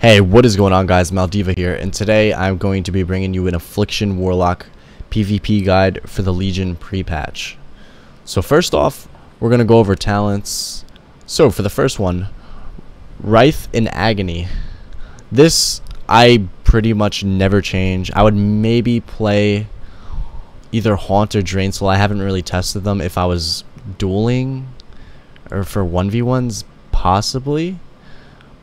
Hey, what is going on, guys? Maldiva here, and today I'm going to be bringing you an Affliction Warlock PvP guide for the Legion pre-patch. So first off, we're going to go over talents. So for the first one, Wraith in Agony. This I pretty much never change. I would maybe play either Haunt or Drain Soul. I haven't really tested them. If I was dueling or for 1v1s, possibly.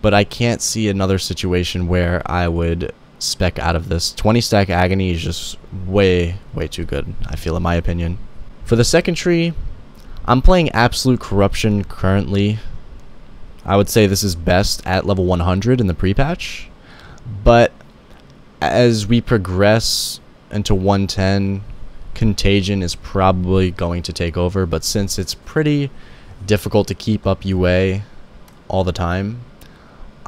But I can't see another situation where I would spec out of this. 20 stack Agony is just way too good, I feel, in my opinion. For the second tree, I'm playing Absolute Corruption currently. I would say this is best at level 100 in the pre-patch. But as we progress into 110, Contagion is probably going to take over. But since it's pretty difficult to keep up UA all the time,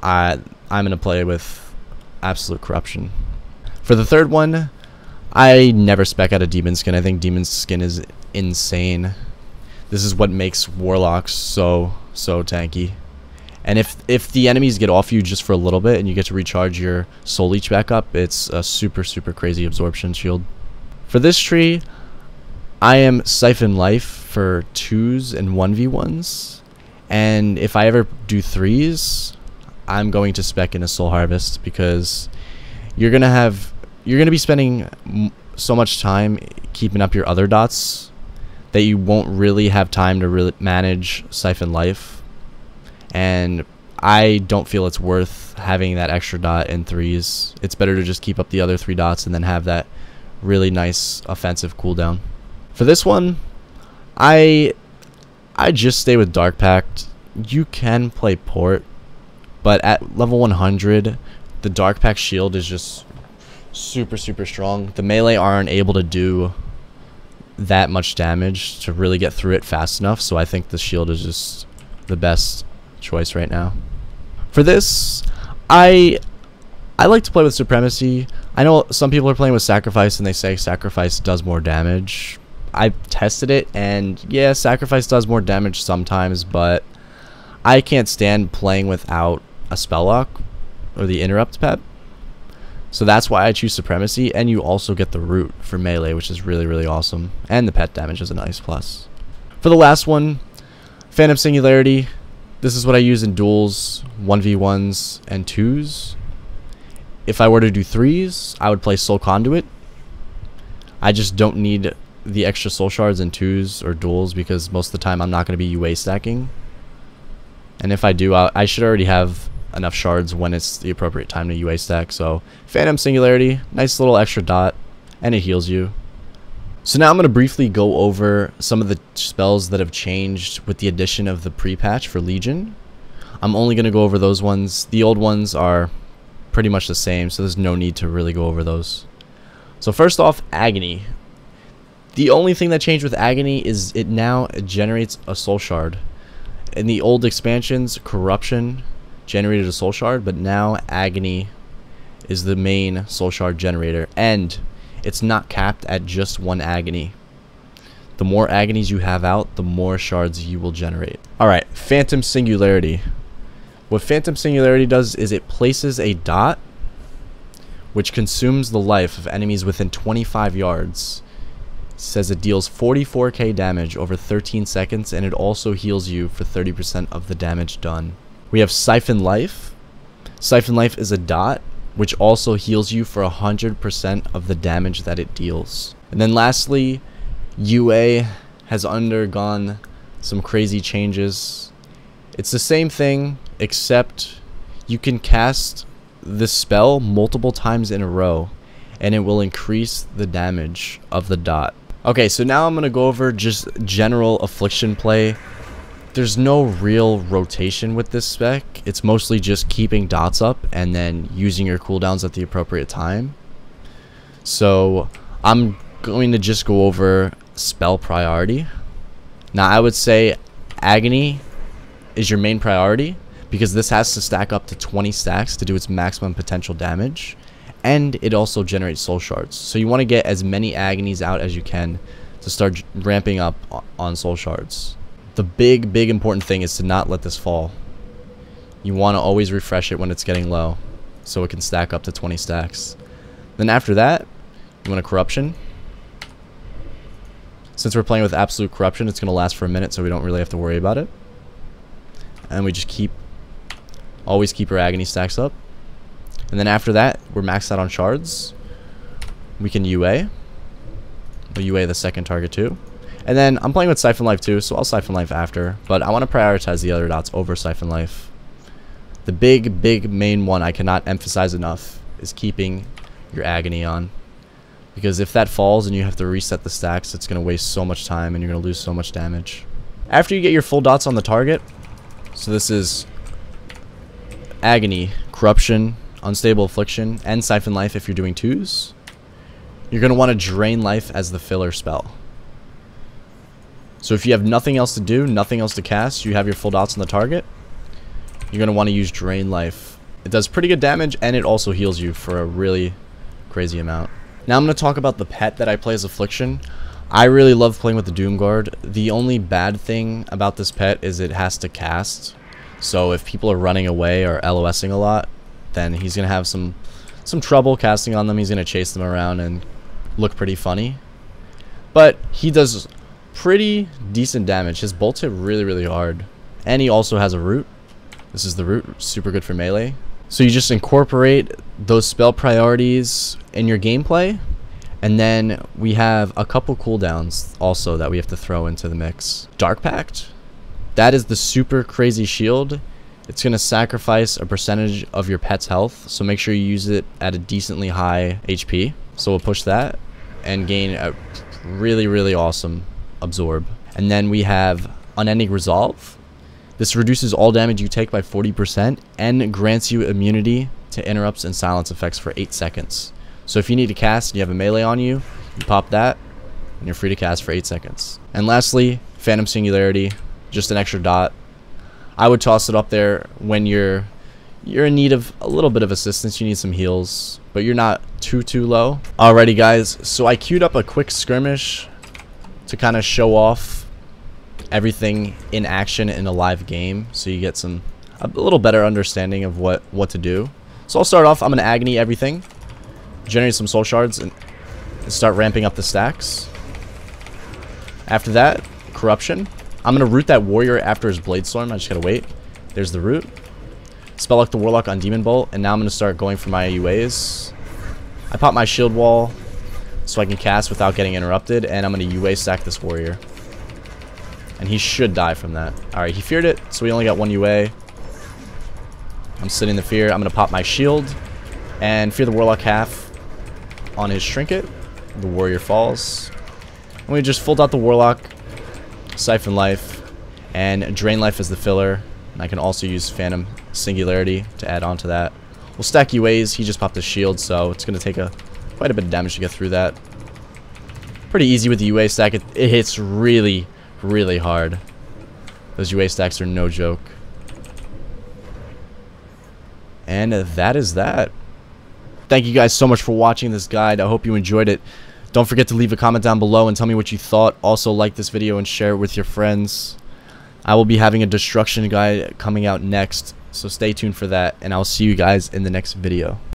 I'm going to play with Absolute Corruption. For the third one, I never spec out a Demon Skin. I think Demon Skin is insane. This is what makes Warlocks so tanky. And if the enemies get off you just for a little bit and you get to recharge your Soul Leech back up, it's a super crazy absorption shield. For this tree, I am Siphon Life for 2s and 1v1s. And if I ever do 3s, I'm going to spec in a Soul Harvest, because you're gonna be spending so much time keeping up your other dots that you won't really have time to really manage Siphon Life, and I don't feel it's worth having that extra dot in 3s. It's better to just keep up the other 3 dots and then have that really nice offensive cooldown. For this one, I just stay with Dark Pact. You can play Port, but at level 100, the Dark Pact shield is just super strong. The melee aren't able to do that much damage to really get through it fast enough, so I think the shield is just the best choice right now. For this, I like to play with Supremacy. I know some people are playing with Sacrifice and they say Sacrifice does more damage. I've tested it, and yeah, Sacrifice does more damage sometimes, but I can't stand playing without a spell lock or the interrupt pet, so that's why I choose Supremacy. And you also get the root for melee, which is really awesome, and the pet damage is a nice plus. For the last one, Phantom Singularity. This is what I use in duels, 1v1s and 2s. If I were to do 3s, I would play Soul Conduit. I just don't need the extra soul shards in 2s or duels, because most of the time I'm not going to be UA stacking, and if I do, I should already have enough shards when it's the appropriate time to UA stack. So Phantom Singularity, nice little extra dot, and it heals you. So now I'm going to briefly go over some of the spells that have changed with the addition of the pre-patch for Legion. I'm only going to go over those ones. The old ones are pretty much the same, so there's no need to really go over those. So first off, Agony. The only thing that changed with Agony is it now generates a soul shard. In the old expansions, Corruption generated a soul shard, but now Agony is the main soul shard generator, and it's not capped at just 1 Agony. The more Agonies you have out, the more shards you will generate. Alright, Phantom Singularity. What Phantom Singularity does is it places a dot which consumes the life of enemies within 25 yards. It says it deals 44k damage over 13 seconds, and it also heals you for 30% of the damage done. We have Siphon Life. Siphon Life is a dot which also heals you for 100% of the damage that it deals. And then lastly, UA has undergone some crazy changes. It's the same thing, except you can cast this spell multiple times in a row, and it will increase the damage of the dot. Okay, so now I'm going to go over just general Affliction play. There's no real rotation with this spec. It's mostly just keeping dots up and then using your cooldowns at the appropriate time. So I'm going to just go over spell priority. Now I would say Agony is your main priority, because this has to stack up to 20 stacks to do its maximum potential damage, and it also generates soul shards. So you want to get as many Agonies out as you can to start ramping up on soul shards. The big important thing is to not let this fall. You want to always refresh it when it's getting low. so it can stack up to 20 stacks. Then after that, you want a Corruption. Since we're playing with Absolute Corruption, it's going to last for a minute, so we don't really have to worry about it. And we just always keep our Agony stacks up. And then after that, we're maxed out on shards. We can UA. We'll UA the second target too. And then I'm playing with Siphon Life too, so I'll Siphon Life after. But I want to prioritize the other dots over Siphon Life. The big main one I cannot emphasize enough is keeping your Agony on. Because if that falls and you have to reset the stacks, it's going to waste so much time and you're going to lose so much damage. After you get your full dots on the target, so this is Agony, Corruption, Unstable Affliction, and Siphon Life if you're doing 2s, you're going to want to Drain Life as the filler spell. So if you have nothing else to do, nothing else to cast, you have your full dots on the target, you're going to want to use Drain Life. It does pretty good damage and it also heals you for a really crazy amount. Now I'm going to talk about the pet that I play as Affliction. I really love playing with the Doomguard. The only bad thing about this pet is it has to cast. So if people are running away or LOSing a lot, then he's going to have some trouble casting on them. He's going to chase them around and look pretty funny. But he does pretty decent damage. His bolts hit really hard. And he also has a root. This is the root, super good for melee. So you just incorporate those spell priorities in your gameplay. And then we have a couple cooldowns also that we have to throw into the mix. Dark Pact. That is the super crazy shield. It's going to sacrifice a percentage of your pet's health. So make sure you use it at a decently high HP. So we'll push that and gain a really awesome Absorb. And then we have Unending Resolve. This reduces all damage you take by 40% and grants you immunity to interrupts and silence effects for 8 seconds. So if you need to cast and you have a melee on you, you pop that and you're free to cast for 8 seconds. And lastly, Phantom Singularity, just an extra dot. I would toss it up there when you're in need of a little bit of assistance. You need some heals, but you're not too low. Alrighty guys, so I queued up a quick skirmish to kind of show off everything in action in a live game, so you get a little better understanding of what to do. So I'll start off. I'm gonna Agony everything, generate some soul shards, and start ramping up the stacks. After that, Corruption. I'm gonna root that warrior after his Blade Storm. I just gotta wait. There's the root. Spell Lock the Warlock on Demon Bolt, and now I'm gonna start going for my UAs. I pop my shield wall so I can cast without getting interrupted, and I'm gonna UA stack this warrior. And he should die from that. Alright, he feared it, so we only got 1 UA. I'm sitting the fear. I'm going to pop my shield and fear the Warlock half on his Trinket. The warrior falls. And we just full dot the Warlock, Siphon Life, and Drain Life as the filler. And I can also use Phantom Singularity to add on to that. We'll stack UAs. He just popped his shield, so it's going to take quite a bit of damage to get through that. Pretty easy with the UA stack. It hits really hard. Those UA stacks are no joke. And that is that. Thank you guys so much for watching this guide. I hope you enjoyed it. Don't forget to leave a comment down below and tell me what you thought. Also like this video and share it with your friends. I will be having a destruction guide coming out next, so stay tuned for that, and I'll see you guys in the next video.